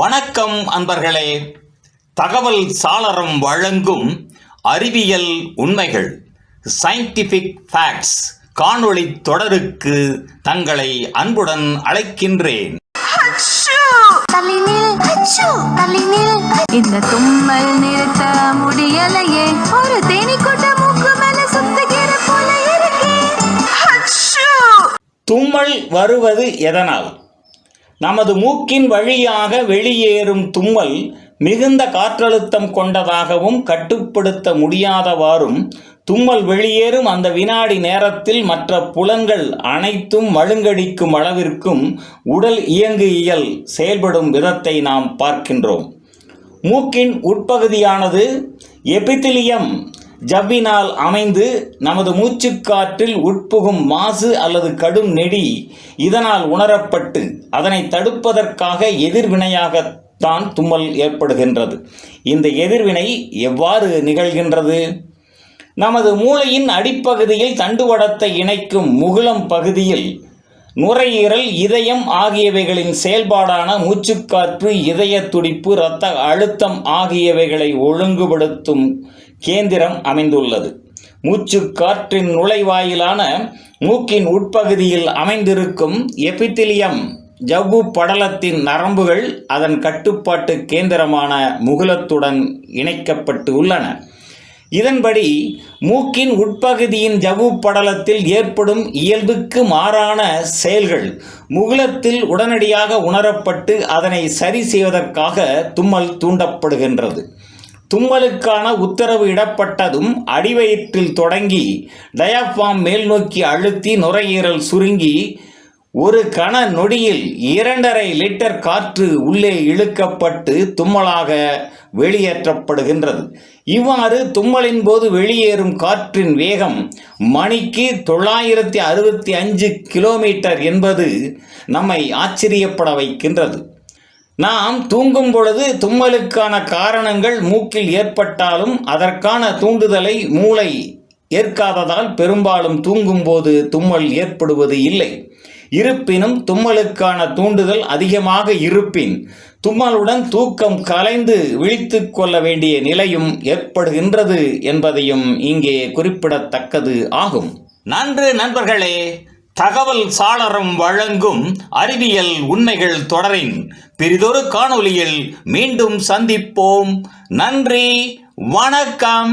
வணக்கம் அன்பர்களே. தகவல் சாளரம் வழங்கும் அறிவியல் உண்மைகள் சயின்டிஃபிக் ஃபேக்ட்ஸ் காணொளி தொடருக்கு தங்களை அன்புடன் அழைக்கின்றேன். இந்த தும்மல் நிறுத்த முடியலையே, ஒரு தேனி கொண்ட மூக்கு மேல சுத்துகிற போல இருக்கே. தும்மல் வருவது எதனால்? நமது மூக்கின் வழியாக வெளியேறும் தும்மல் மிகுந்த காற்றழுத்தம் கொண்டதாகவும் கட்டுப்படுத்த முடியாதவாறும் தும்மல் வெளியேறும் அந்த வினாடி நேரத்தில் மற்ற புலன்கள் அனைத்தும் மழுங்கடிக்கும் அளவிற்கும் உடல் இயங்கியல் செயல்படும் விதத்தை நாம் பார்க்கின்றோம். மூக்கின் உட்பகுதியானது எபித்திலியம் ஜவ்வினால் அமைந்து நமது மூச்சுக்காற்றில் உட்புகும் மாசு அல்லது கடும் நெடி இதனால் உணரப்பட்டு அதனை தடுப்பதற்காக எதிர்வினையாகத்தான் தும்மல் ஏற்படுகின்றது. இந்த எதிர்வினை எவ்வாறு நிகழ்கின்றது? நமது மூளையின் அடிப்பகுதியில் தண்டுவடத்தை இணைக்கும் முகுளம் பகுதியில் நுரையீரல், இதயம் ஆகியவைகளின் செயல்பாடான மூச்சுக்காற்று, இதய துடிப்பு, இரத்த அழுத்தம் ஆகியவைகளை ஒழுங்குபடுத்தும் கேந்திரம் அமைந்துள்ளது. மூச்சுக்காற்றின் நுழைவாயிலான மூக்கின் உட்பகுதியில் அமைந்திருக்கும் எபித்திலியம் ஜவ்வு படலத்தின் நரம்புகள் அதன் கட்டுப்பாட்டு கேந்திரமான முகுளத்துடன் இணைக்கப்பட்டு உள்ளன. இதன்படி மூக்கின் உட்பகுதியின் ஜவ்வு படலத்தில் ஏற்படும் இயல்புக்கு மாறான செயல்கள் முகுளத்தில் உடனடியாக உணரப்பட்டு அதனை சரி செய்வதற்காக தும்மல் தூண்டப்படுகின்றது. தும்மலுக்கான உத்தரவு இடப்பட்டதும் அடிவயிற்றில் தொடங்கி டயாஃப்ராம் மேல் நோக்கி அழுத்தி நுரையீரல் சுருங்கி ஒரு கண நொடியில் 2.5 லிட்டர் காற்று உள்ளே இழுக்கப்பட்டு தும்மலாக வெளியேற்றப்படுகின்றது. இவ்வாறு தும்மலின் போது வெளியேறும் காற்றின் வேகம் மணிக்கு 965 கிலோமீட்டர் என்பது நம்மை ஆச்சரியப்பட வைக்கின்றது. நாம் தூங்கும் பொழுது தும்மலுக்கான காரணங்கள் மூக்கில் ஏற்பட்டாலும் அதற்கான தூண்டுதலை மூளை ஏற்காததால் பெரும்பாலும் தூங்கும்போது தும்மல் ஏற்படுவது இல்லை. இருப்பினும் தும்மலுக்கான தூண்டுதல் அதிகமாக இருப்பின் தும்மலுடன் தூக்கம் கலைந்து விழித்து கொள்ள வேண்டிய நிலையும் ஏற்படுகின்றது என்பதையும் இங்கே குறிப்பிடத்தக்கது ஆகும். நன்று நண்பர்களே. தகவல் சாளரம் வழங்கும் அறிவியல் உண்மைகள் தொடரின் பிறிதொரு காணொளியில் மீண்டும் சந்திப்போம். நன்றி, வணக்கம்.